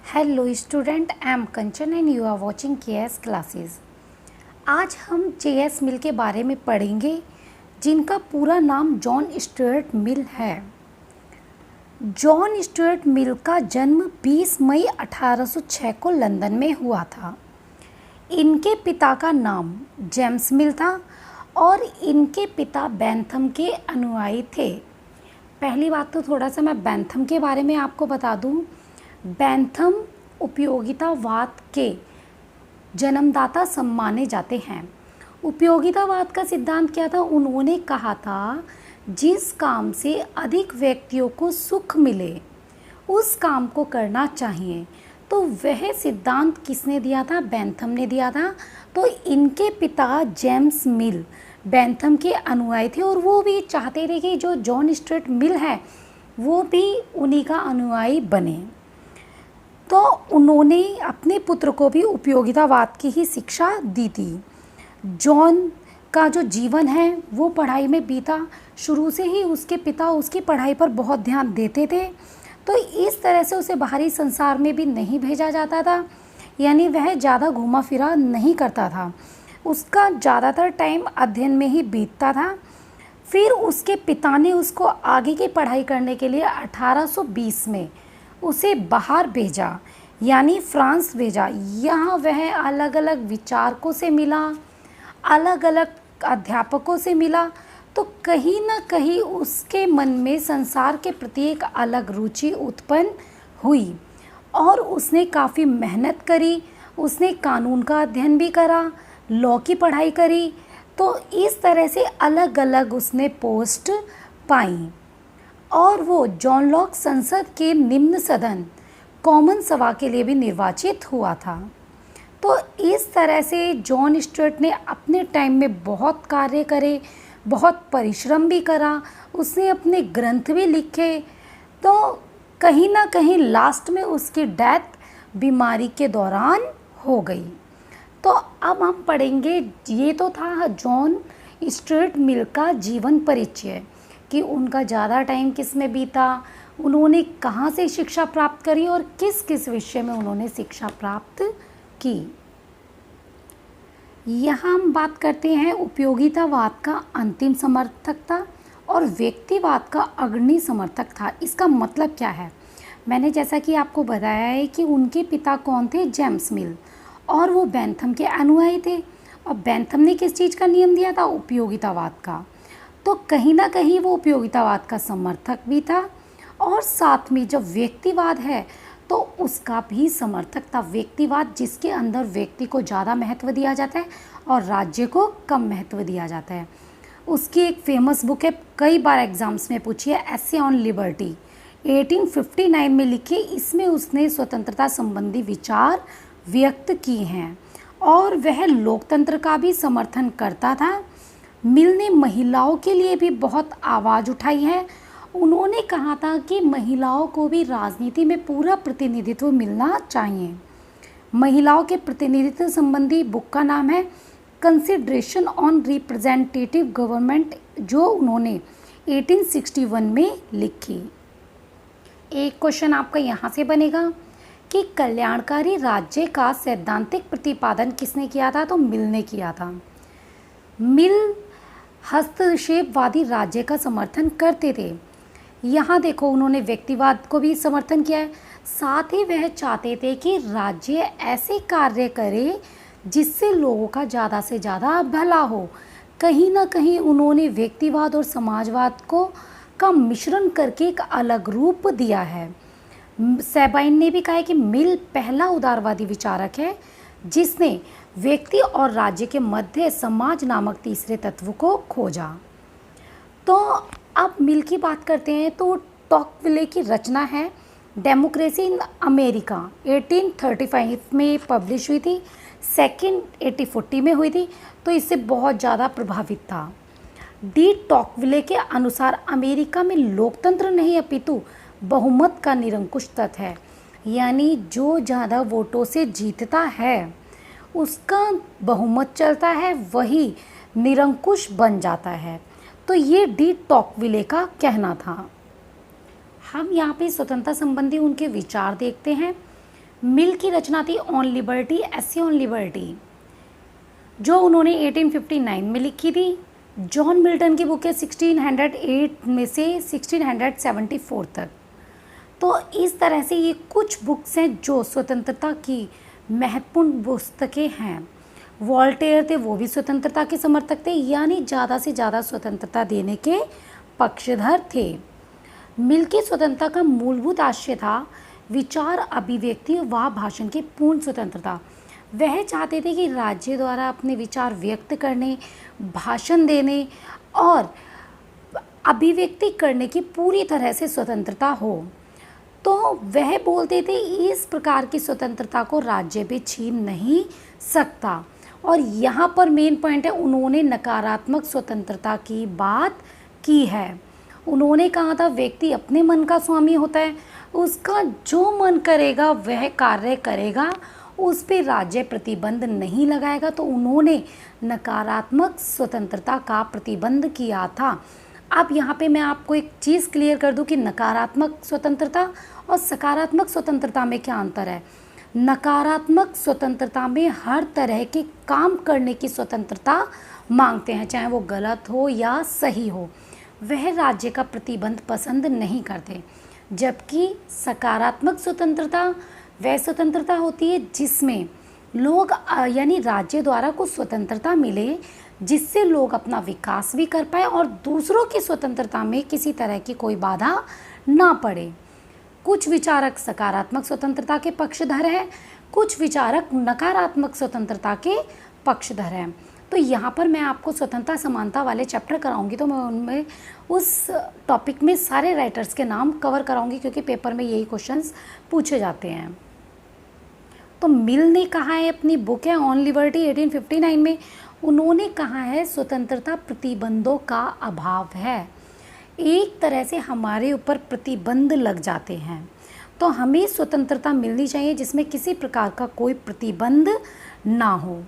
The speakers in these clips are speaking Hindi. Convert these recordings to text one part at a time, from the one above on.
Hello student, I am Kanchan and you are watching KS classes. आज हम जेएस मिल के बारे में पढ़ेंगे, जिनका पूरा नाम जॉन स्टुअर्ट मिल है। जॉन स्टुअर्ट मिल का जन्म 20 मई 1806 को लंदन में हुआ था। इनके पिता का नाम जेम्स मिल था और इनके पिता बैंथम के अनुयायी थे। पहली बात तो थोड़ा सा मैं बैंथम के बारे में आपको बता दूं। बैंथम उपयोगितावाद के जन्मदाता माने जाते हैं। उपयोगितावाद का सिद्धांत क्या था? उन्होंने कहा था जिस काम से अधिक व्यक्तियों को सुख मिले उस काम को करना चाहिए। तो वह सिद्धांत किसने दिया था? बैंथम ने दिया था। तो इनके पिता जेम्स मिल बैंथम के अनुयायी थे और वो भी चाहते थे कि जो जॉन स्टुअर्ट मिल है वो भी उन्हीं का अनुयायी बने। तो उन्होंने अपने पुत्र को भी उपयोगितावाद की ही शिक्षा दी थी। जॉन का जो जीवन है वो पढ़ाई में बीता। शुरू से ही उसके पिता उसकी पढ़ाई पर बहुत ध्यान देते थे, तो इस तरह से उसे बाहरी संसार में भी नहीं भेजा जाता था, यानी वह ज़्यादा घूमा फिरा नहीं करता था। उसका ज़्यादातर टाइम अध्ययन में ही बीतता था। फिर उसके पिता ने उसको आगे की पढ़ाई करने के लिए 1820 में उसे बाहर भेजा, यानी फ्रांस भेजा। यहाँ वह अलग अलग विचारकों से मिला, अलग अलग अध्यापकों से मिला, तो कहीं ना कहीं उसके मन में संसार के प्रति एक अलग रुचि उत्पन्न हुई और उसने काफ़ी मेहनत करी। उसने कानून का अध्ययन भी करा, लॉ की पढ़ाई करी। तो इस तरह से अलग अलग उसने पोस्ट पाई और वो जॉन लॉक संसद के निम्न सदन कॉमन सभा के लिए भी निर्वाचित हुआ था। तो इस तरह से जॉन स्टुअर्ट ने अपने टाइम में बहुत कार्य करे, बहुत परिश्रम भी करा। उसने अपने ग्रंथ भी लिखे। तो कहीं ना कहीं लास्ट में उसकी डेथ बीमारी के दौरान हो गई। तो अब हम पढ़ेंगे, ये तो था जॉन स्टुअर्ट मिल का जीवन परिचय कि उनका ज़्यादा टाइम किस में बीता, उन्होंने कहाँ से शिक्षा प्राप्त करी और किस किस विषय में उन्होंने शिक्षा प्राप्त की। यहाँ हम बात करते हैं उपयोगितावाद का अंतिम समर्थक था और व्यक्तिवाद का अग्रणी समर्थक था। इसका मतलब क्या है? मैंने जैसा कि आपको बताया है कि उनके पिता कौन थे? जेम्स मिल, और वो बैंथम के अनुयायी थे। और बैंथम ने किस चीज़ का नियम दिया था? उपयोगितावाद का। तो कहीं ना कहीं वो उपयोगितावाद का समर्थक भी था और साथ में जब व्यक्तिवाद है तो उसका भी समर्थक था। व्यक्तिवाद जिसके अंदर व्यक्ति को ज़्यादा महत्व दिया जाता है और राज्य को कम महत्व दिया जाता है। उसकी एक फेमस बुक है, कई बार एग्जाम्स में पूछी है, एसे ऑन लिबर्टी, 1859 में लिखी। इसमें उसने स्वतंत्रता संबंधी विचार व्यक्त किए हैं और वह लोकतंत्र का भी समर्थन करता था। मिल ने महिलाओं के लिए भी बहुत आवाज़ उठाई है। उन्होंने कहा था कि महिलाओं को भी राजनीति में पूरा प्रतिनिधित्व मिलना चाहिए। महिलाओं के प्रतिनिधित्व संबंधी बुक का नाम है कंसिडरेशन ऑन रिप्रेजेंटेटिव गवर्नमेंट, जो उन्होंने 1861 में लिखी। एक क्वेश्चन आपका यहाँ से बनेगा कि कल्याणकारी राज्य का सैद्धांतिक प्रतिपादन किसने किया था? तो मिल ने किया था। मिल हस्तक्षेपवादी राज्य का समर्थन करते थे। यहाँ देखो, उन्होंने व्यक्तिवाद को भी समर्थन किया है, साथ ही वह चाहते थे कि राज्य ऐसे कार्य करे जिससे लोगों का ज़्यादा से ज़्यादा भला हो। कहीं ना कहीं उन्होंने व्यक्तिवाद और समाजवाद का मिश्रण करके एक अलग रूप दिया है। सेबाइन ने भी कहा है कि मिल पहला उदारवादी विचारक है जिसने व्यक्ति और राज्य के मध्य समाज नामक तीसरे तत्व को खोजा। तो अब मिल की बात करते हैं। तो टॉकविले की रचना है डेमोक्रेसी इन अमेरिका, 1835 में पब्लिश हुई थी। सेकंड 1840 में हुई थी, तो इससे बहुत ज़्यादा प्रभावित था। डी टॉकविले के अनुसार अमेरिका में लोकतंत्र नहीं अपितु बहुमत का निरंकुश तत्व है, यानी जो ज़्यादा वोटों से जीतता है उसका बहुमत चलता है, वही निरंकुश बन जाता है। तो ये डी टॉकविले का कहना था। हम यहाँ पे स्वतंत्रता संबंधी उनके विचार देखते हैं। मिल की रचना थी on liberty, essay on liberty, जो उन्होंने 1859 में लिखी थी। जॉन मिल्टन की बुक है 1608 में से 1674 तक। तो इस तरह से ये कुछ बुक्स हैं जो स्वतंत्रता की महत्वपूर्ण पुस्तकें हैं। वॉल्टेयर थे, वो भी स्वतंत्रता के समर्थक थे, यानी ज़्यादा से ज़्यादा स्वतंत्रता देने के पक्षधर थे। मिल की स्वतंत्रता का मूलभूत आशय था विचार अभिव्यक्ति व भाषण की पूर्ण स्वतंत्रता। वह चाहते थे कि राज्य द्वारा अपने विचार व्यक्त करने, भाषण देने और अभिव्यक्ति करने की पूरी तरह से स्वतंत्रता हो। तो वह बोलते थे इस प्रकार की स्वतंत्रता को राज्य भी छीन नहीं सकता। और यहाँ पर मेन पॉइंट है, उन्होंने नकारात्मक स्वतंत्रता की बात की है। उन्होंने कहा था व्यक्ति अपने मन का स्वामी होता है, उसका जो मन करेगा वह कार्य करेगा, उस पर राज्य प्रतिबंध नहीं लगाएगा। तो उन्होंने नकारात्मक स्वतंत्रता का प्रतिबंध किया था। अब यहाँ पे मैं आपको एक चीज़ क्लियर कर दूं कि नकारात्मक स्वतंत्रता और सकारात्मक स्वतंत्रता में क्या अंतर है। नकारात्मक स्वतंत्रता में हर तरह के काम करने की स्वतंत्रता मांगते हैं, चाहे वो गलत हो या सही हो। वह राज्य का प्रतिबंध पसंद नहीं करते। जबकि सकारात्मक स्वतंत्रता वह स्वतंत्रता होती है जिसमें लोग यानी राज्य द्वारा कुछ स्वतंत्रता मिले जिससे लोग अपना विकास भी कर पाए और दूसरों की स्वतंत्रता में किसी तरह की कोई बाधा ना पड़े। कुछ विचारक सकारात्मक स्वतंत्रता के पक्षधर हैं, कुछ विचारक नकारात्मक स्वतंत्रता के पक्षधर हैं। तो यहाँ पर मैं आपको स्वतंत्रता समानता वाले चैप्टर कराऊंगी, तो मैं उनमें उस टॉपिक में सारे राइटर्स के नाम कवर कराऊंगी, क्योंकि पेपर में यही क्वेश्चंस पूछे जाते हैं। तो मिल ने कहा है, अपनी बुक है ऑन लिबर्टी 1859 में, उन्होंने कहा है स्वतंत्रता प्रतिबंधों का अभाव है। एक तरह से हमारे ऊपर प्रतिबंध लग जाते हैं, तो हमें स्वतंत्रता मिलनी चाहिए जिसमें किसी प्रकार का कोई प्रतिबंध ना हो।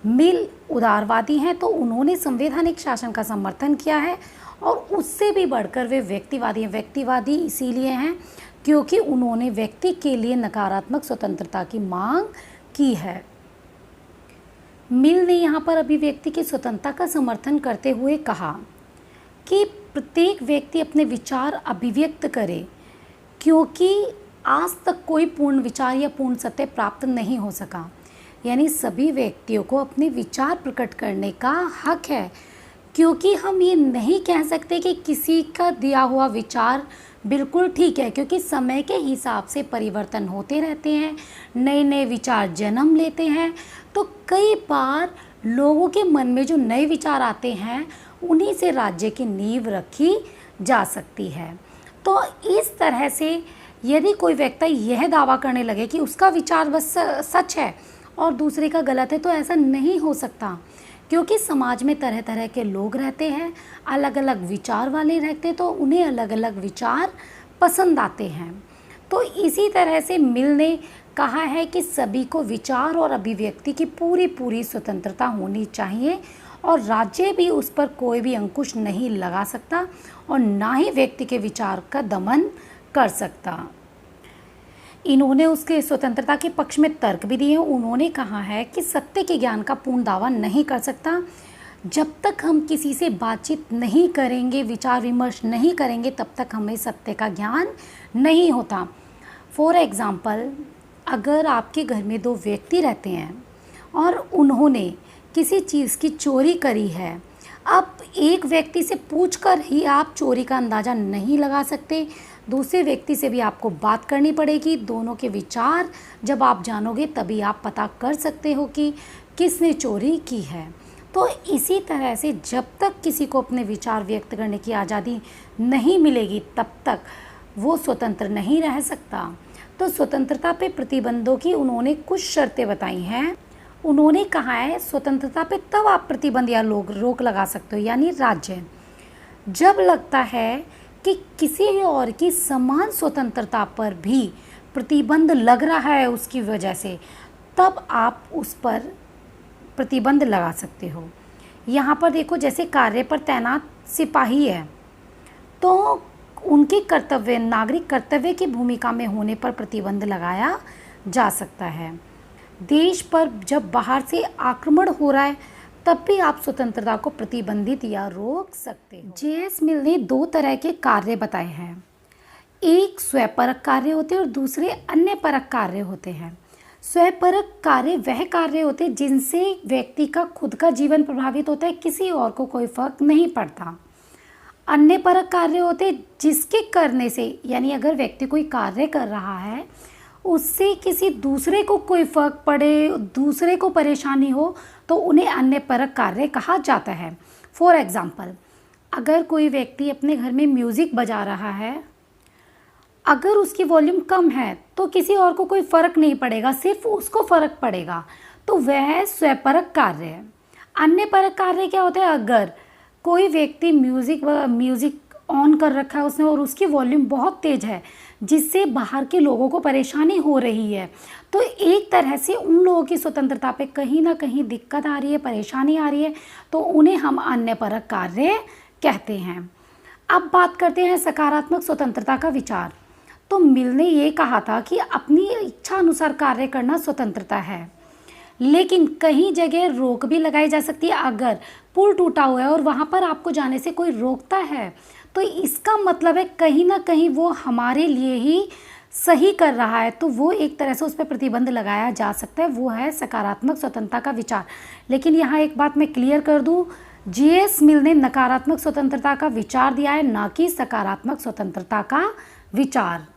मिल उदारवादी हैं, तो उन्होंने संवैधानिक शासन का समर्थन किया है और उससे भी बढ़कर वे व्यक्तिवादी हैं। व्यक्तिवादी इसीलिए हैं क्योंकि उन्होंने व्यक्ति के लिए नकारात्मक स्वतंत्रता की मांग की है। मिल ने यहाँ पर अभिव्यक्ति की स्वतंत्रता का समर्थन करते हुए कहा कि प्रत्येक व्यक्ति अपने विचार अभिव्यक्त करे, क्योंकि आज तक कोई पूर्ण विचार या पूर्ण सत्य प्राप्त नहीं हो सका। यानी सभी व्यक्तियों को अपने विचार प्रकट करने का हक है, क्योंकि हम ये नहीं कह सकते कि किसी का दिया हुआ विचार बिल्कुल ठीक है, क्योंकि समय के हिसाब से परिवर्तन होते रहते हैं, नए नए विचार जन्म लेते हैं। तो कई बार लोगों के मन में जो नए विचार आते हैं उन्हीं से राज्य की नींव रखी जा सकती है। तो इस तरह से यदि कोई व्यक्ति यह दावा करने लगे कि उसका विचार बस सच है और दूसरे का गलत है, तो ऐसा नहीं हो सकता, क्योंकि समाज में तरह तरह के लोग रहते हैं, अलग अलग विचार वाले रहते हैं, तो उन्हें अलग अलग विचार पसंद आते हैं। तो इसी तरह से मिल ने कहा है कि सभी को विचार और अभिव्यक्ति की पूरी स्वतंत्रता होनी चाहिए और राज्य भी उस पर कोई भी अंकुश नहीं लगा सकता और ना ही व्यक्ति के विचार का दमन कर सकता। इन्होंने उसके स्वतंत्रता के पक्ष में तर्क भी दिए। उन्होंने कहा है कि सत्य के ज्ञान का पूर्ण दावा नहीं कर सकता। जब तक हम किसी से बातचीत नहीं करेंगे, विचार विमर्श नहीं करेंगे, तब तक हमें सत्य का ज्ञान नहीं होता। फॉर एग्ज़ाम्पल, अगर आपके घर में दो व्यक्ति रहते हैं और उन्होंने किसी चीज़ की चोरी करी है, अब एक व्यक्ति से पूछकर ही आप चोरी का अंदाज़ा नहीं लगा सकते, दूसरे व्यक्ति से भी आपको बात करनी पड़ेगी। दोनों के विचार जब आप जानोगे तभी आप पता कर सकते हो कि किसने चोरी की है। तो इसी तरह से जब तक किसी को अपने विचार व्यक्त करने की आज़ादी नहीं मिलेगी तब तक वो स्वतंत्र नहीं रह सकता। तो स्वतंत्रता पे प्रतिबंधों की उन्होंने कुछ शर्तें बताई हैं। उन्होंने कहा है स्वतंत्रता पे तब आप प्रतिबंध या रोक लगा सकते हो, यानी राज्य जब लगता है कि किसी और की समान स्वतंत्रता पर भी प्रतिबंध लग रहा है उसकी वजह से, तब आप उस पर प्रतिबंध लगा सकते हो। यहाँ पर देखो, जैसे कार्य पर तैनात सिपाही है तो उनके कर्तव्य, नागरिक कर्तव्य की भूमिका में होने पर प्रतिबंध लगाया जा सकता है। देश पर जब बाहर से आक्रमण हो रहा है तब भी आप स्वतंत्रता को प्रतिबंधित या रोक सकते हो। जे.एस. मिल ने दो तरह के कार्य बताए हैं। एक स्वयंपरक कार्य होते हैं और दूसरे अन्य परक कार्य होते हैं। स्वयंपरक कार्य वह कार्य होते हैं जिनसे व्यक्ति का खुद का जीवन प्रभावित होता है, किसी और को कोई फर्क नहीं पड़ता। अन्य परक कार्य होते जिसके करने से, यानी अगर व्यक्ति कोई कार्य कर रहा है उससे किसी दूसरे को कोई फर्क पड़े, दूसरे को परेशानी हो, तो उन्हें अन्य परक कार्य कहा जाता है। फॉर एग्जाम्पल, अगर कोई व्यक्ति अपने घर में म्यूज़िक बजा रहा है, अगर उसकी वॉल्यूम कम है तो किसी और को कोई फ़र्क नहीं पड़ेगा, सिर्फ उसको फ़र्क पड़ेगा, तो वह स्वयंपरक कार्य है। अन्य परक कार्य क्या होता है, अगर कोई व्यक्ति म्यूज़िक ऑन कर रखा है उसने और उसकी वॉल्यूम बहुत तेज़ है जिससे बाहर के लोगों को परेशानी हो रही है, तो एक तरह से उन लोगों की स्वतंत्रता पे कहीं ना कहीं दिक्कत आ रही है, परेशानी आ रही है, तो उन्हें हम अन्य परक कार्य कहते हैं। अब बात करते हैं सकारात्मक स्वतंत्रता का विचार। तो मिल ने ये कहा था कि अपनी इच्छा अनुसार कार्य करना स्वतंत्रता है, लेकिन कहीं जगह रोक भी लगाई जा सकती है। अगर पुल टूटा हुआ है और वहाँ पर आपको जाने से कोई रोकता है तो इसका मतलब है कहीं ना कहीं वो हमारे लिए ही सही कर रहा है, तो वो एक तरह से उस पर प्रतिबंध लगाया जा सकता है। वो है सकारात्मक स्वतंत्रता का विचार। लेकिन यहाँ एक बात मैं क्लियर कर दूँ, जे.एस. मिल ने नकारात्मक स्वतंत्रता का विचार दिया है, ना कि सकारात्मक स्वतंत्रता का विचार।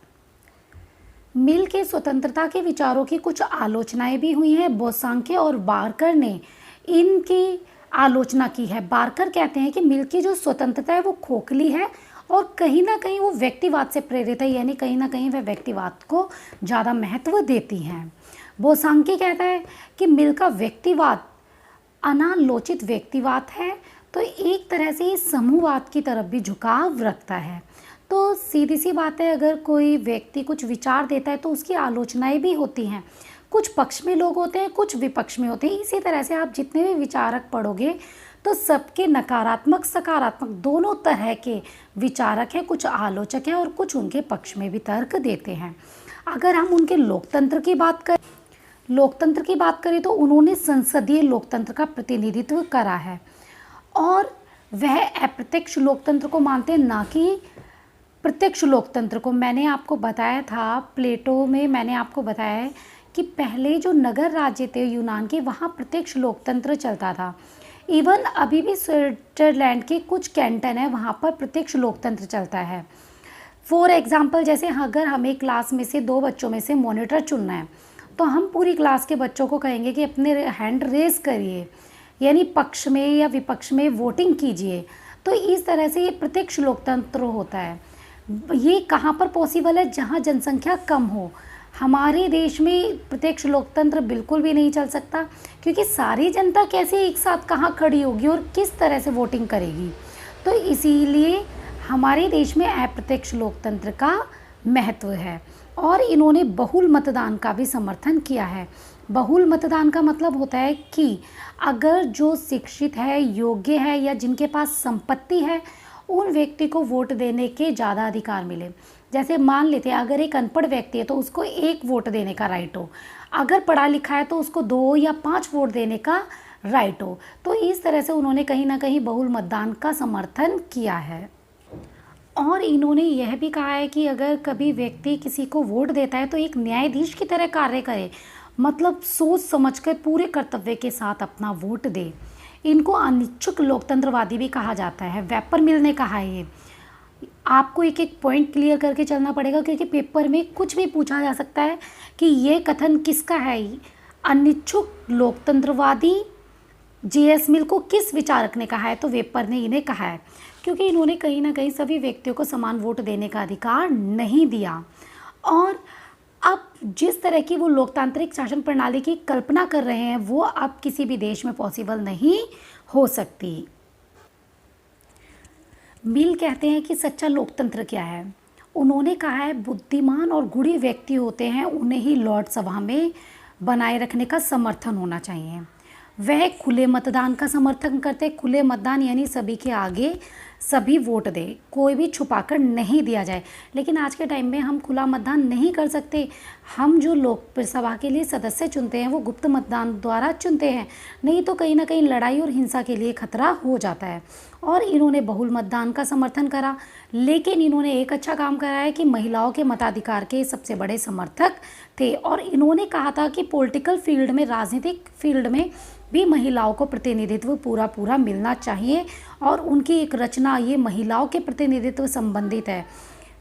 मिल के स्वतंत्रता के विचारों की कुछ आलोचनाएं भी हुई हैं। बोसांके और बार्कर ने इनकी आलोचना की है। बार्कर कहते हैं कि मिल की जो स्वतंत्रता है वो खोखली है और कहीं ना कहीं वो व्यक्तिवाद से प्रेरित है, यानी कहीं ना कहीं वह व्यक्तिवाद को ज़्यादा महत्व देती हैं। बोसांके कहता है कि मिल का व्यक्तिवाद अनालोचित व्यक्तिवाद है, तो एक तरह से ये समूहवाद की तरफ भी झुकाव रखता है। तो सीधी सी बात है, अगर कोई व्यक्ति कुछ विचार देता है तो उसकी आलोचनाएं भी होती हैं। कुछ पक्ष में लोग होते हैं, कुछ विपक्ष में होते हैं। इसी तरह से आप जितने भी विचारक पढ़ोगे तो सबके नकारात्मक सकारात्मक दोनों तरह के विचारक हैं। कुछ आलोचक हैं और कुछ उनके पक्ष में भी तर्क देते हैं। अगर हम उनके लोकतंत्र की बात करें तो उन्होंने संसदीय लोकतंत्र का प्रतिनिधित्व करा है और वह अप्रत्यक्ष लोकतंत्र को मानते हैं, ना कि प्रत्यक्ष लोकतंत्र को। मैंने आपको बताया था, प्लेटो में मैंने आपको बताया है कि पहले जो नगर राज्य थे यूनान के, वहाँ प्रत्यक्ष लोकतंत्र चलता था। इवन अभी भी स्विट्जरलैंड के कुछ कैंटन है, वहाँ पर प्रत्यक्ष लोकतंत्र चलता है। फॉर एग्जाम्पल, जैसे अगर हमें क्लास में से 2 बच्चों में से मॉनिटर चुनना है तो हम पूरी क्लास के बच्चों को कहेंगे कि अपने हैंड रेज करिए, यानी पक्ष में या विपक्ष में वोटिंग कीजिए। तो इस तरह से ये प्रत्यक्ष लोकतंत्र होता है। ये कहाँ पर पॉसिबल है, जहाँ जनसंख्या कम हो। हमारे देश में प्रत्यक्ष लोकतंत्र बिल्कुल भी नहीं चल सकता, क्योंकि सारी जनता कैसे एक साथ कहाँ खड़ी होगी और किस तरह से वोटिंग करेगी। तो इसीलिए हमारे देश में अप्रत्यक्ष लोकतंत्र का महत्व है। और इन्होंने बहुल मतदान का भी समर्थन किया है। बहुल मतदान का मतलब होता है कि अगर जो शिक्षित है, योग्य है या जिनके पास संपत्ति है, उन व्यक्ति को वोट देने के ज़्यादा अधिकार मिले। जैसे मान लेते हैं अगर एक अनपढ़ व्यक्ति है तो उसको 1 वोट देने का राइट हो, अगर पढ़ा लिखा है तो उसको 2 या 5 वोट देने का राइट हो। तो इस तरह से उन्होंने कहीं ना कहीं बहुल मतदान का समर्थन किया है। और इन्होंने यह भी कहा है कि अगर कभी व्यक्ति किसी को वोट देता है तो एक न्यायाधीश की तरह कार्य करे, मतलब सोच समझकर पूरे कर्तव्य के साथ अपना वोट दे। इनको अनिच्छुक लोकतंत्रवादी भी कहा जाता है। वेपर मिल ने कहा है ये। आपको एक एक पॉइंट क्लियर करके चलना पड़ेगा, क्योंकि पेपर में कुछ भी पूछा जा सकता है कि ये कथन किसका है। अनिच्छुक लोकतंत्रवादी जे.एस. मिल को किस विचारक ने कहा है, तो वेपर ने इन्हें कहा है, क्योंकि इन्होंने कहीं ना कहीं सभी व्यक्तियों को समान वोट देने का अधिकार नहीं दिया। और अब जिस तरह की वो लोकतांत्रिक शासन प्रणाली की कल्पना कर रहे हैं वो अब किसी भी देश में पॉसिबल नहीं हो सकती। मिल कहते हैं कि सच्चा लोकतंत्र क्या है। उन्होंने कहा है बुद्धिमान और गुणी व्यक्ति होते हैं, उन्हें ही लॉर्ड सभा में बनाए रखने का समर्थन होना चाहिए। वह खुले मतदान का समर्थन करते। खुले मतदान यानी सभी के आगे सभी वोट दें, कोई भी छुपाकर नहीं दिया जाए। लेकिन आज के टाइम में हम खुला मतदान नहीं कर सकते। हम जो लोकसभा के लिए सदस्य चुनते हैं वो गुप्त मतदान द्वारा चुनते हैं, नहीं तो कहीं ना कहीं लड़ाई और हिंसा के लिए खतरा हो जाता है। और इन्होंने बहुल मतदान का समर्थन करा, लेकिन इन्होंने एक अच्छा काम करा है कि महिलाओं के मताधिकार के सबसे बड़े समर्थक थे। और इन्होंने कहा था कि पॉलिटिकल फील्ड में, राजनीतिक फील्ड में भी महिलाओं को प्रतिनिधित्व पूरा मिलना चाहिए। और उनकी एक रचना ये महिलाओं के प्रतिनिधित्व संबंधित है,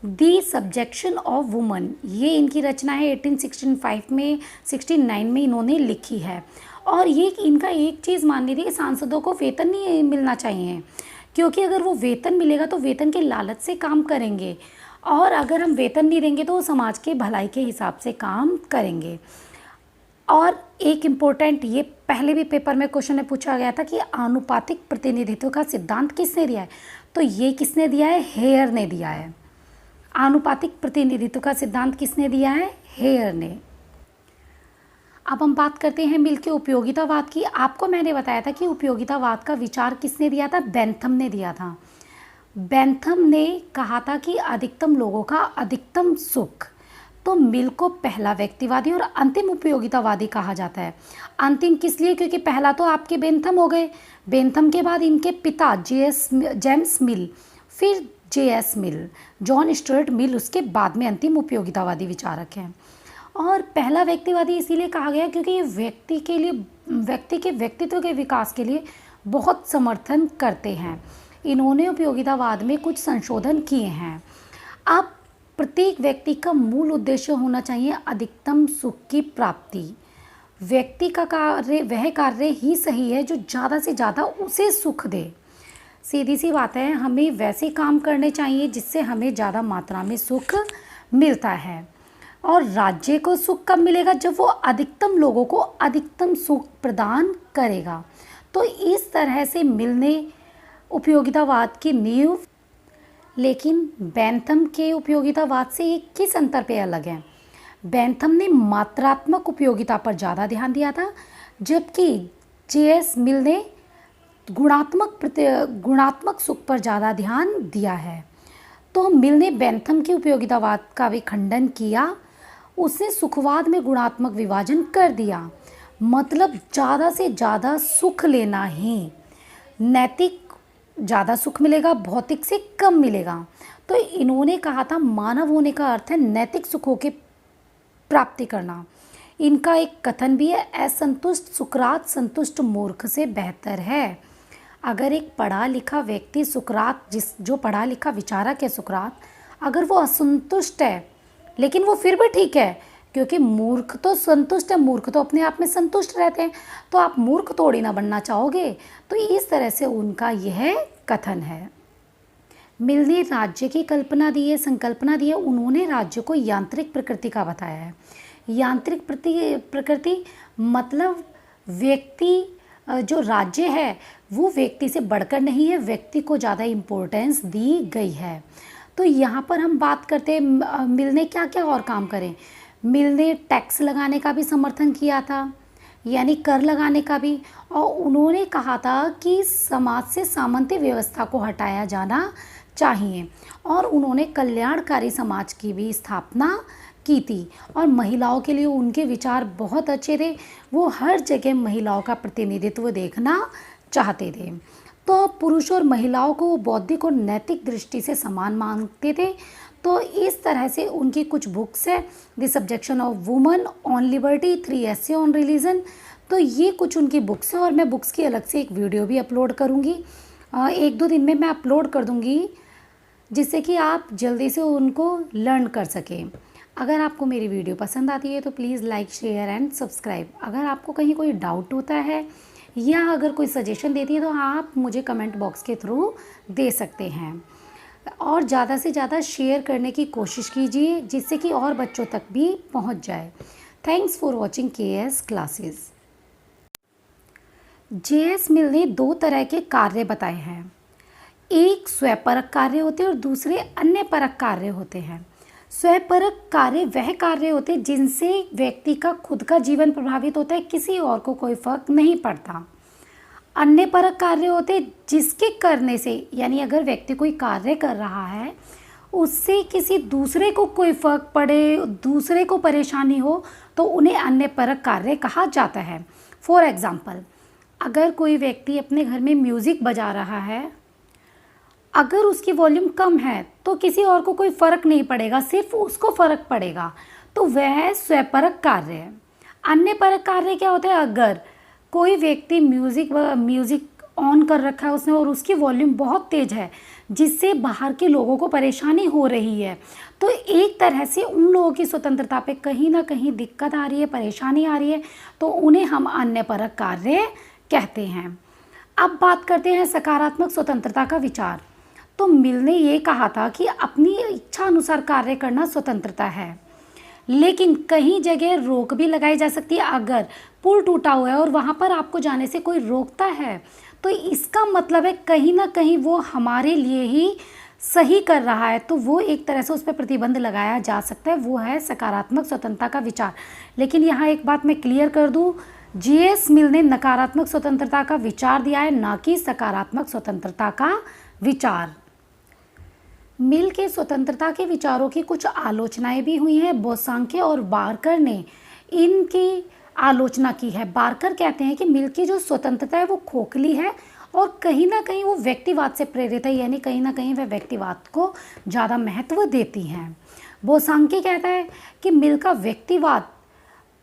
दी सब्जेक्शन ऑफ वुमन, ये इनकी रचना है 1865 में इन्होंने लिखी है। और ये इनका एक चीज़ माननी थी कि सांसदों को वेतन नहीं मिलना चाहिए, क्योंकि अगर वो वेतन मिलेगा तो वेतन के लालच से काम करेंगे, और अगर हम वेतन नहीं देंगे तो वो समाज के भलाई के हिसाब से काम करेंगे। और एक इम्पोर्टेंट, ये पहले भी पेपर में क्वेश्चन में पूछा गया था कि आनुपातिक प्रतिनिधित्व का सिद्धांत किसने दिया है, तो ये किसने दिया है, हेयर ने दिया है। आनुपातिक प्रतिनिधित्व का सिद्धांत किसने दिया है, हेयर ने। अब हम बात करते हैं मिल के उपयोगितावाद की। आपको मैंने बताया था कि उपयोगितावाद का विचार किसने दिया था, बेंथम ने दिया था। बेंथम ने कहा था कि अधिकतम लोगों का अधिकतम सुख। तो मिल को पहला व्यक्तिवादी और अंतिम उपयोगितावादी कहा जाता है। अंतिम किस लिए, क्योंकि पहला तो आपके बेंथम हो गए, बेंथम के बाद इनके पिता जेम्स मिल, फिर जेएस मिल, जॉन स्टुअर्ट मिल, उसके बाद में अंतिम उपयोगितावादी विचारक हैं। और पहला व्यक्तिवादी इसीलिए कहा गया क्योंकि ये व्यक्ति के व्यक्तित्व के विकास के लिए बहुत समर्थन करते हैं। इन्होंने उपयोगितावाद में कुछ संशोधन किए हैं। अब प्रत्येक व्यक्ति का मूल उद्देश्य होना चाहिए अधिकतम सुख की प्राप्ति। व्यक्ति का कार्य वह कार्य ही सही है जो ज़्यादा से ज़्यादा उसे सुख दे। सीधी सी बात है, हमें वैसे काम करने चाहिए जिससे हमें ज़्यादा मात्रा में सुख मिलता है। और राज्य को सुख कब मिलेगा, जब वो अधिकतम लोगों को अधिकतम सुख प्रदान करेगा। तो इस तरह से मिलने उपयोगितावाद की नींव। लेकिन बेंथम के उपयोगितावाद से ये किस अंतर पे अलग है, बेंथम ने मात्रात्मक उपयोगिता पर ज़्यादा ध्यान दिया था, जबकि जेएस मिल ने गुणात्मक सुख पर ज़्यादा ध्यान दिया है। तो मिल ने बेंथम के उपयोगितावाद का भी खंडन किया। उसने सुखवाद में गुणात्मक विभाजन कर दिया, मतलब ज़्यादा से ज़्यादा सुख लेना ही। नैतिक ज़्यादा सुख मिलेगा, भौतिक से कम मिलेगा। तो इन्होंने कहा था मानव होने का अर्थ है नैतिक सुखों की प्राप्ति करना। इनका एक कथन भी है, असंतुष्ट सुकरात संतुष्ट मूर्ख से बेहतर है। अगर एक पढ़ा लिखा व्यक्ति सुकरात, जो पढ़ा लिखा विचारक है सुकरात, अगर वो असंतुष्ट है लेकिन वो फिर भी ठीक है, क्योंकि मूर्ख तो संतुष्ट है, मूर्ख तो अपने आप में संतुष्ट रहते हैं, तो आप मूर्ख थोड़ी ना बनना चाहोगे। तो इस तरह से उनका यह कथन है। मिल ने राज्य की संकल्पना दी है। उन्होंने राज्य को यांत्रिक प्रकृति का बताया है। यांत्रिक प्रकृति मतलब व्यक्ति, जो राज्य है वो व्यक्ति से बढ़कर नहीं है, व्यक्ति को ज़्यादा इम्पोर्टेंस दी गई है। तो यहाँ पर हम बात करते हैं मिल ने क्या क्या और काम करें। मिल ने टैक्स लगाने का भी समर्थन किया था, यानी कर लगाने का भी। और उन्होंने कहा था कि समाज से सामंती व्यवस्था को हटाया जाना चाहिए। और उन्होंने कल्याणकारी समाज की भी स्थापना की थी। और महिलाओं के लिए उनके विचार बहुत अच्छे थे। वो हर जगह महिलाओं का प्रतिनिधित्व देखना चाहते थे। तो पुरुष और महिलाओं को बौद्धिक और नैतिक दृष्टि से समान मानते थे। तो इस तरह से उनकी कुछ बुक्स है, the subjection of woman, on liberty, 3 essay on religion. तो ये कुछ उनकी बुक्स हैं और मैं बुक्स की अलग से एक वीडियो भी अपलोड करूँगी, 1-2 दिन में मैं अपलोड कर दूँगी, जिससे कि आप जल्दी से उनको लर्न कर सकें। अगर आपको मेरी वीडियो पसंद आती है तो please like, share and subscribe. अगर आपको कहीं कोई डाउट होता है या अगर कोई सजेशन देती है तो आप मुझे कमेंट बॉक्स के थ्रू दे सकते हैं। और ज़्यादा से ज़्यादा शेयर करने की कोशिश कीजिए, जिससे कि और बच्चों तक भी पहुंच जाए। Thanks for watching KS classes. J S Mill ने 2 तरह के कार्य बताए हैं। एक स्वयंपरक कार्य होते हैं और दूसरे अन्य परक कार्य होते हैं। स्वयंपरक कार्य वह कार्य होते हैं जिनसे व्यक्ति का खुद का जीवन प्रभावित होता है, किसी और को कोई फर्क नहीं पड़ता। अन्य परक कार्य होते जिसके करने से, यानी अगर व्यक्ति कोई कार्य कर रहा है उससे किसी दूसरे को कोई फर्क पड़े, दूसरे को परेशानी हो, तो उन्हें अन्य परक कार्य कहा जाता है। फॉर एग्जाम्पल, अगर कोई व्यक्ति अपने घर में म्यूज़िक बजा रहा है, अगर उसकी वॉल्यूम कम है तो किसी और को कोई फ़र्क नहीं पड़ेगा, सिर्फ उसको फ़र्क पड़ेगा, तो वह स्वपरक कार्य है। अन्य परक कार्य क्या होता है, अगर कोई व्यक्ति म्यूज़िक ऑन कर रखा है उसने और उसकी वॉल्यूम बहुत तेज़ है जिससे बाहर के लोगों को परेशानी हो रही है, तो एक तरह से उन लोगों की स्वतंत्रता पे कहीं ना कहीं दिक्कत आ रही है, परेशानी आ रही है, तो उन्हें हम अन्य परक कार्य कहते हैं। अब बात करते हैं सकारात्मक स्वतंत्रता का विचार। तो मिल ने ये कहा था कि अपनी इच्छा अनुसार कार्य करना स्वतंत्रता है, लेकिन कहीं जगह रोक भी लगाई जा सकती है। अगर पुल टूटा हुआ है और वहाँ पर आपको जाने से कोई रोकता है तो इसका मतलब है कहीं ना कहीं वो हमारे लिए ही सही कर रहा है, तो वो एक तरह से उस पर प्रतिबंध लगाया जा सकता है। वो है सकारात्मक स्वतंत्रता का विचार। लेकिन यहाँ एक बात मैं क्लियर कर दूँ, जीएस मिल ने नकारात्मक स्वतंत्रता का विचार दिया है, ना कि सकारात्मक स्वतंत्रता का विचार। मिल के स्वतंत्रता के विचारों की कुछ आलोचनाएं भी हुई हैं। बोसांके और बार्कर ने इनकी आलोचना की है। बार्कर कहते हैं कि मिल की जो स्वतंत्रता है वो खोखली है और कहीं ना कहीं वो व्यक्तिवाद से प्रेरित है, यानी कहीं ना कहीं वह व्यक्तिवाद को ज़्यादा महत्व देती हैं। बोसांके कहता है कि मिल का व्यक्तिवाद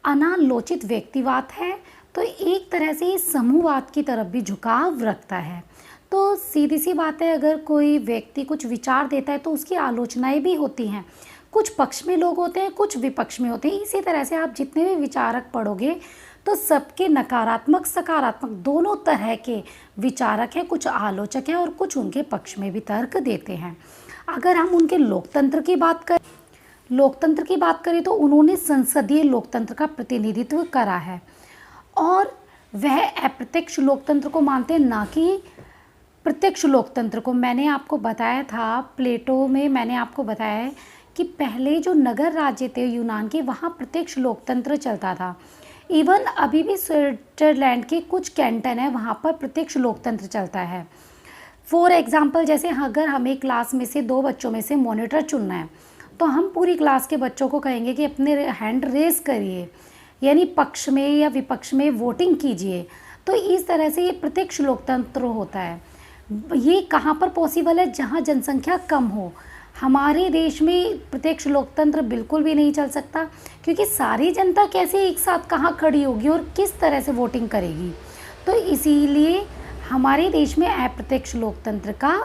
अनालोचित व्यक्तिवाद है, तो एक तरह से ये समूहवाद की तरफ भी झुकाव रखता है। तो सीधी सी बात है, अगर कोई व्यक्ति कुछ विचार देता है तो उसकी आलोचनाएं भी होती हैं। कुछ पक्ष में लोग होते हैं, कुछ विपक्ष में होते हैं। इसी तरह से आप जितने भी विचारक पढ़ोगे तो सबके नकारात्मक सकारात्मक दोनों तरह के विचारक हैं। कुछ आलोचक हैं और कुछ उनके पक्ष में भी तर्क देते हैं। अगर हम उनके लोकतंत्र की बात करें तो उन्होंने संसदीय लोकतंत्र का प्रतिनिधित्व करा है और वह अप्रत्यक्ष लोकतंत्र को मानते हैं, ना कि प्रत्यक्ष लोकतंत्र को। मैंने आपको बताया था, प्लेटो में मैंने आपको बताया है कि पहले जो नगर राज्य थे यूनान के, वहाँ प्रत्यक्ष लोकतंत्र चलता था। इवन अभी भी स्विट्जरलैंड के कुछ कैंटन है, वहाँ पर प्रत्यक्ष लोकतंत्र चलता है। फॉर एग्जाम्पल, जैसे अगर हमें क्लास में से 2 बच्चों में से मॉनिटर चुनना है तो हम पूरी क्लास के बच्चों को कहेंगे कि अपने हैंड रेज करिए, यानी पक्ष में या विपक्ष में वोटिंग कीजिए। तो इस तरह से ये प्रत्यक्ष लोकतंत्र होता है। ये कहाँ पर पॉसिबल है, जहाँ जनसंख्या कम हो। हमारे देश में प्रत्यक्ष लोकतंत्र बिल्कुल भी नहीं चल सकता, क्योंकि सारी जनता कैसे एक साथ कहाँ खड़ी होगी और किस तरह से वोटिंग करेगी। तो इसीलिए हमारे देश में अप्रत्यक्ष लोकतंत्र का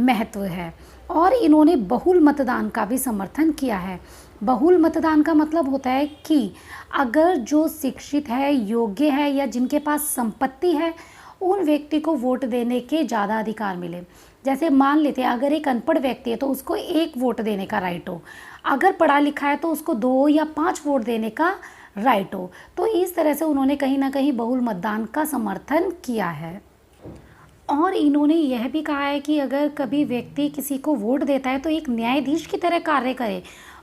महत्व है। और इन्होंने बहुल मतदान का भी समर्थन किया है। बहुल मतदान का मतलब होता है कि अगर जो शिक्षित है, योग्य है या जिनके पास संपत्ति है, उन व्यक्ति को वोट देने के ज़्यादा अधिकार मिले। जैसे मान लेते हैं अगर एक अनपढ़ व्यक्ति है तो उसको 1 वोट देने का राइट हो, अगर पढ़ा लिखा है तो उसको 2 या 5 वोट देने का राइट हो। तो इस तरह से उन्होंने कहीं ना कहीं बहुल मतदान का समर्थन किया है। और इन्होंने यह भी कहा है कि अगर कभी व्यक्ति किसी को वोट देता है तो एक न्यायाधीश की तरह कार्य करे,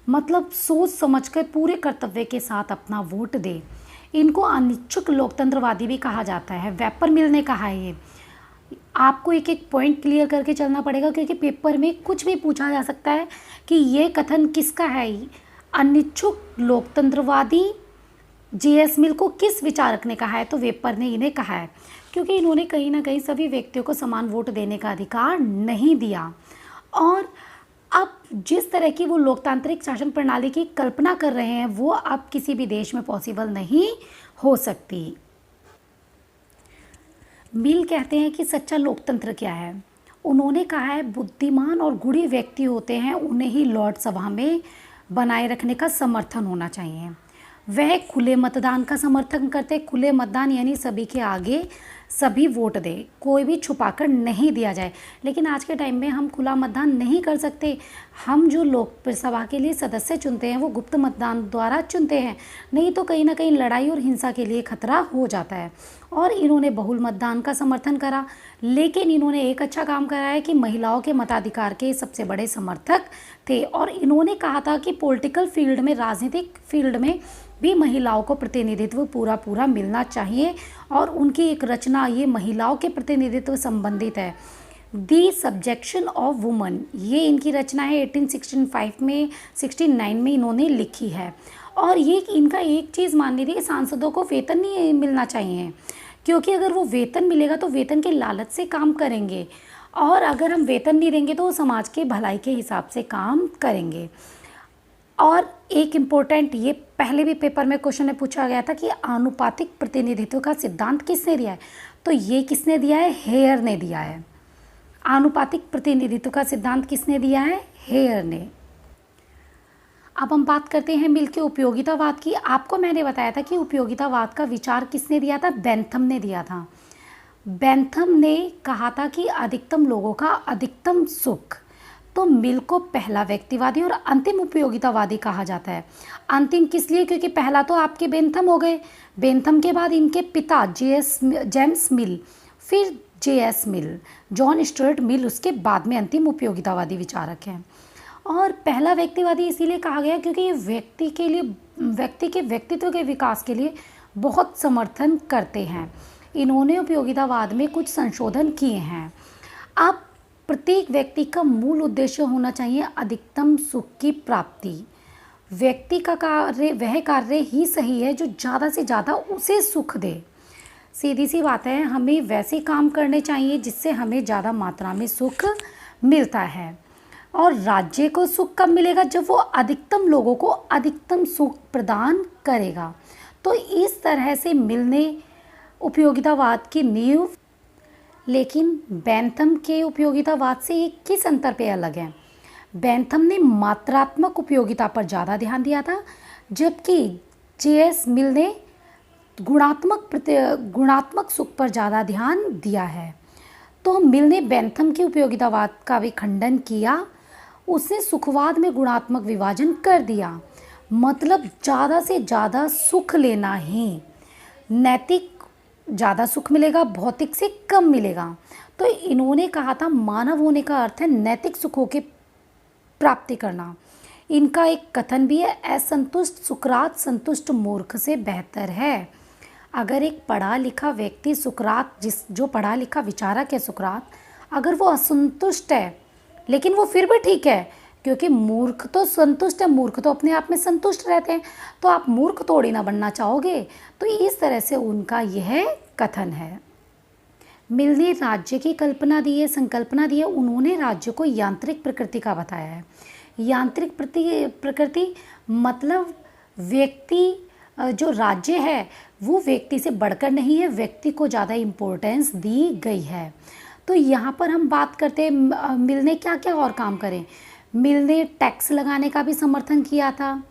मतलब सोच समझकर पूरे कर्तव्य के साथ अपना वोट दे। इनको अनिच्छुक लोकतंत्रवादी भी कहा जाता है। वेपर मिल ने कहा है। ये आपको एक एक पॉइंट क्लियर करके चलना पड़ेगा, क्योंकि पेपर में कुछ भी पूछा जा सकता है कि ये कथन किसका है। अनिच्छुक लोकतंत्रवादी जीएस मिल को किस विचारक ने कहा है, तो वेपर ने इन्हें कहा है, क्योंकि इन्होंने कहीं ना कहीं सभी व्यक्तियों को समान वोट देने का अधिकार नहीं दिया। और अब जिस तरह की वो लोकतांत्रिक शासन प्रणाली की कल्पना कर रहे हैं वो अब किसी भी देश में पॉसिबल नहीं हो सकती। मिल कहते हैं कि सच्चा लोकतंत्र क्या है। उन्होंने कहा है बुद्धिमान और गूढ़े व्यक्ति होते हैं, उन्हें ही लॉर्ड सभा में बनाए रखने का समर्थन होना चाहिए। वह खुले मतदान का समर्थन करते। खुले मतदान यानी सभी के आगे सभी वोट दे, कोई भी छुपाकर नहीं दिया जाए। लेकिन आज के टाइम में हम खुला मतदान नहीं कर सकते। हम जो लोकसभा के लिए सदस्य चुनते हैं वो गुप्त मतदान द्वारा चुनते हैं, नहीं तो कहीं ना कहीं लड़ाई और हिंसा के लिए खतरा हो जाता है। और इन्होंने बहुल मतदान का समर्थन करा, लेकिन इन्होंने एक अच्छा काम करा है कि महिलाओं के मताधिकार के सबसे बड़े समर्थक थे। और इन्होंने कहा था कि पॉलिटिकल फील्ड में, राजनीतिक फील्ड में भी महिलाओं को प्रतिनिधित्व पूरा मिलना चाहिए और उनकी एक रचना ये महिलाओं के प्रतिनिधित्व संबंधित है, दी सब्जेक्शन ऑफ वुमन। ये इनकी रचना है, 1865 में 69 में इन्होंने लिखी है। और ये इनका एक चीज़ माननी थी कि सांसदों को वेतन नहीं मिलना चाहिए, क्योंकि अगर वो वेतन मिलेगा तो वेतन के लालच से काम करेंगे, और अगर हम वेतन नहीं देंगे तो वो समाज के भलाई के हिसाब से काम करेंगे। और एक इम्पोर्टेंट, ये पहले भी पेपर में क्वेश्चन में पूछा गया था कि आनुपातिक प्रतिनिधित्व का सिद्धांत किसने दिया है, तो ये किसने दिया है, हेयर ने दिया है। आनुपातिक प्रतिनिधित्व का सिद्धांत किसने दिया है, हेयर ने। अब हम बात करते हैं मिल के उपयोगितावाद की। आपको मैंने बताया था कि उपयोगितावाद का विचार किसने दिया था, बेंथम ने दिया था। बेंथम ने कहा था कि अधिकतम लोगों का अधिकतम सुख। तो मिल को पहला व्यक्तिवादी और अंतिम उपयोगितावादी कहा जाता है। अंतिम किस लिए, क्योंकि पहला तो आपके बेंथम हो गए, बेंथम के बाद इनके पिता जेम्स मिल, फिर जे.एस. मिल, जॉन स्टुअर्ट मिल उसके बाद में अंतिम उपयोगितावादी विचारक हैं। और पहला व्यक्तिवादी इसीलिए कहा गया क्योंकि ये व्यक्ति के लिए, व्यक्ति के व्यक्तित्व के विकास के लिए बहुत समर्थन करते हैं। इन्होंने उपयोगितावाद में कुछ संशोधन किए हैं। अब प्रत्येक व्यक्ति का मूल उद्देश्य होना चाहिए अधिकतम सुख की प्राप्ति। व्यक्ति का कार्य वह कार्य ही सही है जो ज़्यादा से ज़्यादा उसे सुख दे। सीधी सी बात है, हमें वैसे काम करने चाहिए जिससे हमें ज़्यादा मात्रा में सुख मिलता है। और राज्य को सुख कब मिलेगा, जब वो अधिकतम लोगों को अधिकतम सुख प्रदान करेगा। तो इस तरह से मिलने उपयोगितावाद की नींव। लेकिन बेंथम के उपयोगितावाद से ये किस अंतर पे अलग है, बेंथम ने मात्रात्मक उपयोगिता पर ज़्यादा ध्यान दिया था, जबकि जे.एस. मिल ने गुणात्मक सुख पर ज़्यादा ध्यान दिया है। तो मिल ने बेंथम के उपयोगितावाद का भी खंडन किया। उसने सुखवाद में गुणात्मक विभाजन कर दिया, मतलब ज़्यादा से ज़्यादा सुख लेना ही। नैतिक ज़्यादा सुख मिलेगा, भौतिक से कम मिलेगा। तो इन्होंने कहा था मानव होने का अर्थ है नैतिक सुखों की प्राप्ति करना। इनका एक कथन भी है, असंतुष्ट सुकरात संतुष्ट मूर्ख से बेहतर है। अगर एक पढ़ा लिखा व्यक्ति सुकरात, जो पढ़ा लिखा विचारक है सुकरात, अगर वो असंतुष्ट है लेकिन वो फिर भी ठीक है, क्योंकि मूर्ख तो संतुष्ट है, मूर्ख तो अपने आप में संतुष्ट रहते हैं, तो आप मूर्ख थोड़ी ना बनना चाहोगे। तो इस तरह से उनका यह कथन है। मिल ने राज्य की कल्पना दी है, संकल्पना दी है। उन्होंने राज्य को यांत्रिक प्रकृति का बताया है। यांत्रिक प्रकृति मतलब व्यक्ति, जो राज्य है वो व्यक्ति से बढ़कर नहीं है, व्यक्ति को ज़्यादा इम्पोर्टेंस दी गई है। तो यहाँ पर हम बात करते हैं मिल ने क्या क्या और काम करें। मिल ने टैक्स लगाने का भी समर्थन किया था,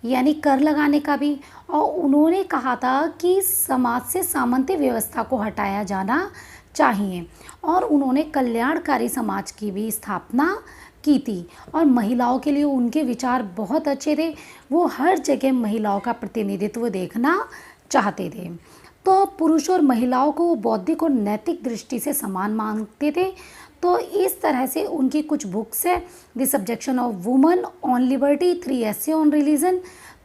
यानी कर लगाने का भी। और उन्होंने कहा था कि समाज से सामंती व्यवस्था को हटाया जाना चाहिए। और उन्होंने कल्याणकारी समाज की भी स्थापना की थी। और महिलाओं के लिए उनके विचार बहुत अच्छे थे। वो हर जगह महिलाओं का प्रतिनिधित्व देखना चाहते थे। तो पुरुष और महिलाओं को वो बौद्धिक और नैतिक दृष्टि से समान मानते थे। तो इस तरह से उनकी कुछ बुक्स है, the subjection of woman, on liberty, 3 essay on religion.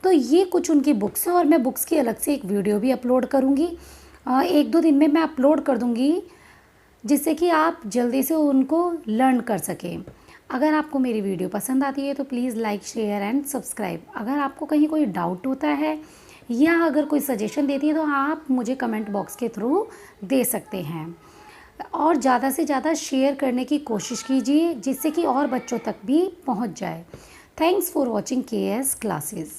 तो ये कुछ उनकी बुक्स हैं और मैं बुक्स की अलग से एक वीडियो भी अपलोड करूँगी, 1-2 दिन में मैं अपलोड कर दूँगी, जिससे कि आप जल्दी से उनको लर्न कर सकें। अगर आपको मेरी वीडियो पसंद आती है तो please like, share and subscribe. अगर आपको कहीं कोई डाउट होता है या अगर कोई सजेशन देती है तो आप मुझे कमेंट बॉक्स के थ्रू दे सकते हैं। और ज़्यादा से ज़्यादा शेयर करने की कोशिश कीजिए, जिससे कि और बच्चों तक भी पहुंच जाए। Thanks for watching KS classes.